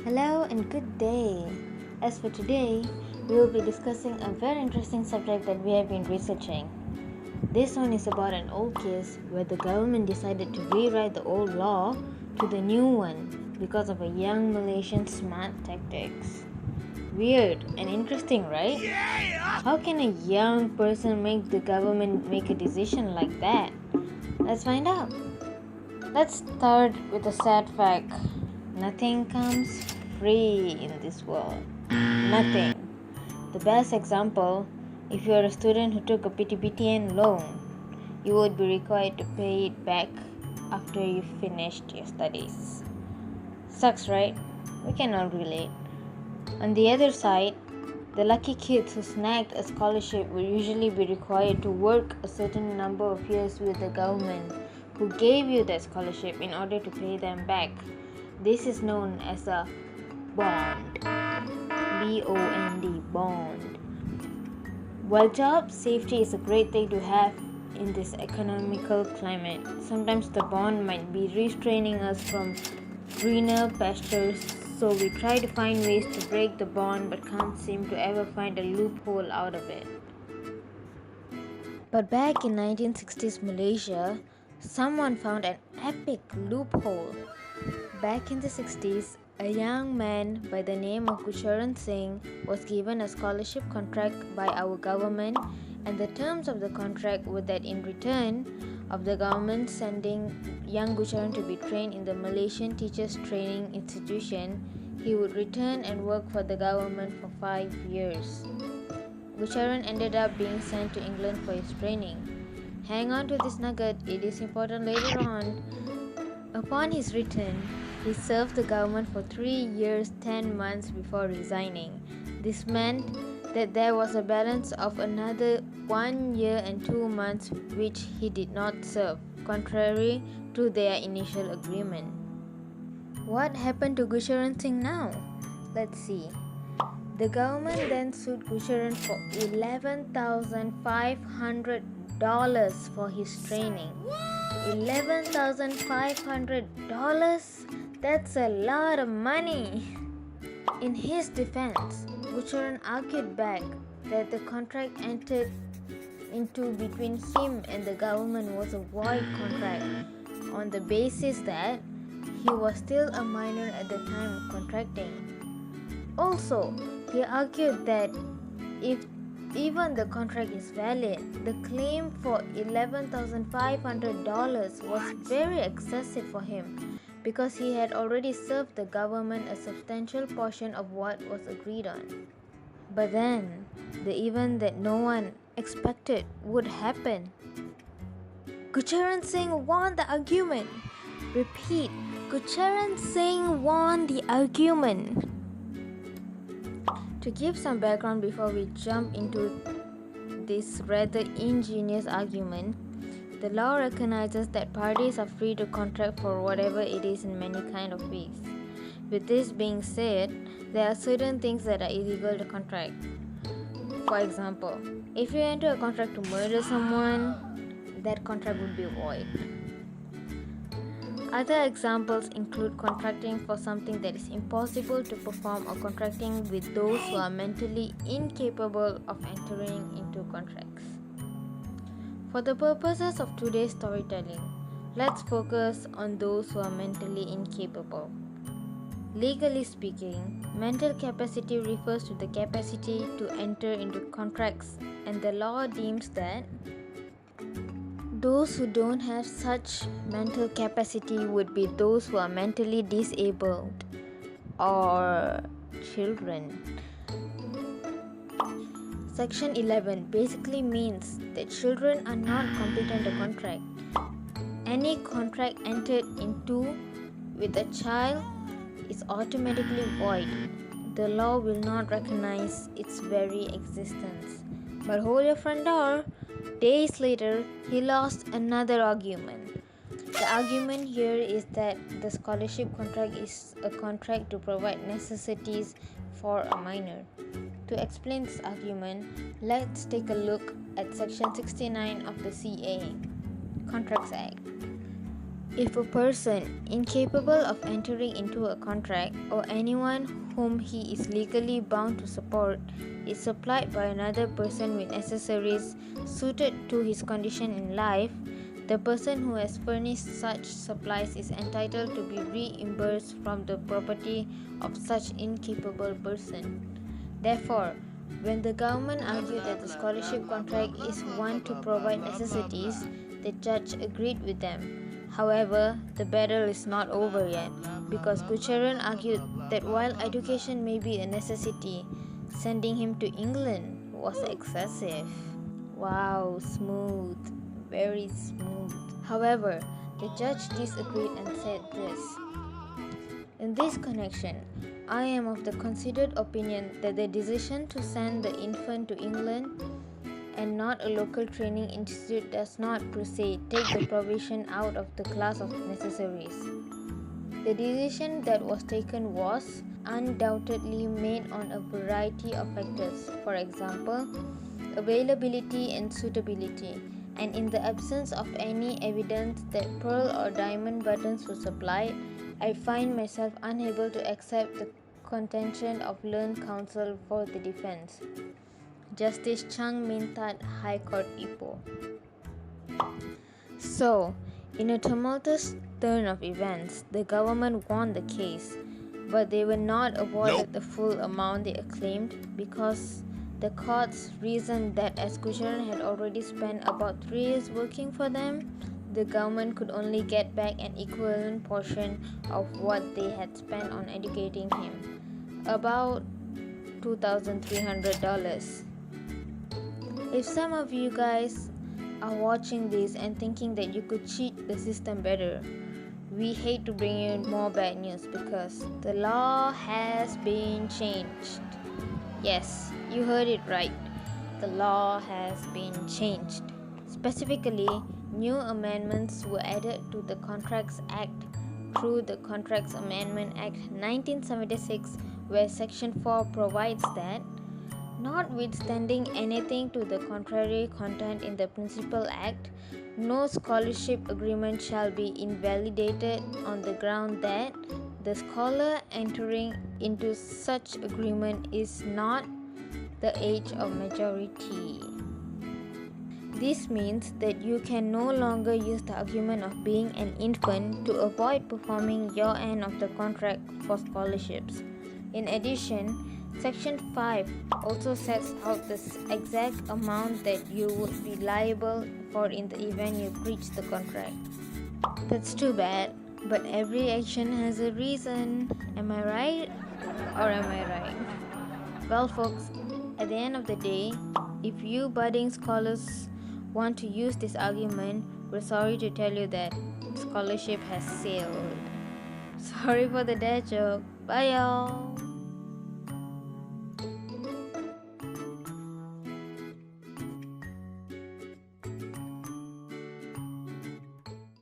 Hello and good day. As for today, we will be discussing a very interesting subject that we have been researching. This one is about an old case where the government decided to rewrite the old law to the new one because of a young Malaysian's smart tactics. Weird and interesting, right? How can a young person make the government make a decision like that? Let's find out. Let's start with a sad fact. Nothing comes free in this world. Nothing. The best example, if you are a student who took a PTPTN loan, you would be required to pay it back after you finished your studies. Sucks, right? We can all relate. On the other side, the lucky kids who snagged a scholarship will usually be required to work a certain number of years with the government who gave you that scholarship in order to pay them back. This is known as a bond. B-O-N-D, bond. While job safety is a great thing to have in this economical climate, sometimes the bond might be restraining us from greener pastures, so we try to find ways to break the bond but can't seem to ever find a loophole out of it. But back in 1960s Malaysia, someone found an epic loophole. Back in the 60s, a young man by the name of Gurcharan Singh was given a scholarship contract by our government, and the terms of the contract were that in return of the government sending young Gurcharan to be trained in the Malaysian Teachers Training Institution, he would return and work for the government for 5 years. Gurcharan ended up being sent to England for his training. Hang on to this nugget, it is important later on. Upon his return, he served the government for 3 years 10 months before resigning. This meant that there was a balance of another 1 year and 2 months which he did not serve, contrary to their initial agreement. What happened to Gurcharan Singh now? Let's see. The government then sued Gurcharan for $11,500 for his training. $11,500? That's a lot of money. In his defense, Gurcharan argued back that the contract entered into between him and the government was a void contract on the basis that he was still a minor at the time of contracting. Also, he argued that if even the contract is valid, the claim for $11,500 was very excessive for him because he had already served the government a substantial portion of what was agreed on. But then, the event that no one expected would happen. Gurcharan Singh won the argument. Repeat, Gurcharan Singh won the argument. To give some background before we jump into this rather ingenious argument, the law recognizes that parties are free to contract for whatever it is in many kind of ways. With this being said, there are certain things that are illegal to contract. For example, if you enter a contract to murder someone, that contract would be void. Other examples include contracting for something that is impossible to perform or contracting with those who are mentally incapable of entering into contracts. For the purposes of today's storytelling, let's focus on those who are mentally incapable. Legally speaking, mental capacity refers to the capacity to enter into contracts, and the law deems that those who don't have such mental capacity would be those who are mentally disabled or children. Section 11 basically means that children are not competent to contract. Any contract entered into with a child is automatically void. The law will not recognize its very existence. But hold your front door. Days later, he lost another argument. The argument here is that the scholarship contract is a contract to provide necessities for a minor. To explain this argument, let's take a look at Section 69 of the CA, Contracts Act. If a person incapable of entering into a contract or anyone whom he is legally bound to support is supplied by another person with necessaries suited to his condition in life, the person who has furnished such supplies is entitled to be reimbursed from the property of such incapable person. Therefore, when the government argued that the scholarship contract is one to provide necessities, the judge agreed with them. However, the battle is not over yet, because Gurcharan argued that while education may be a necessity, sending him to England was excessive. Wow, smooth, very smooth. However, the judge disagreed and said this: in this connection, I am of the considered opinion that the decision to send the infant to England and not a local training institute does not per se take the provision out of the class of necessaries. The decision that was taken was undoubtedly made on a variety of factors, for example, availability and suitability, and in the absence of any evidence that pearl or diamond buttons were supplied, I find myself unable to accept the contention of learned counsel for the defense. Justice Chang Min Tat, High Court Ipoh. So, in a tumultuous turn of events, the government won the case, but they were not awarded the full amount they acclaimed because the courts reasoned that as Gurcharan had already spent about 3 years working for them, the government could only get back an equivalent portion of what they had spent on educating him, about $2,300. If some of you guys are watching this and thinking that you could cheat the system better, we hate to bring you more bad news because the law has been changed. Yes, you heard it right. The law has been changed. Specifically, new amendments were added to the Contracts Act through the Contracts Amendment Act 1976, where Section 4 provides that notwithstanding anything to the contrary content in the Principal Act, no scholarship agreement shall be invalidated on the ground that the scholar entering into such agreement is not the age of majority. This means that you can no longer use the argument of being an infant to avoid performing your end of the contract for scholarships. In addition, Section 5 also sets out the exact amount that you would be liable for in the event you breach the contract. That's too bad, but every action has a reason. Am I right? Or am I right? Well, folks, at the end of the day, if you budding scholars want to use this argument, we're sorry to tell you that scholarship has sailed. Sorry for the dad joke. Bye, y'all.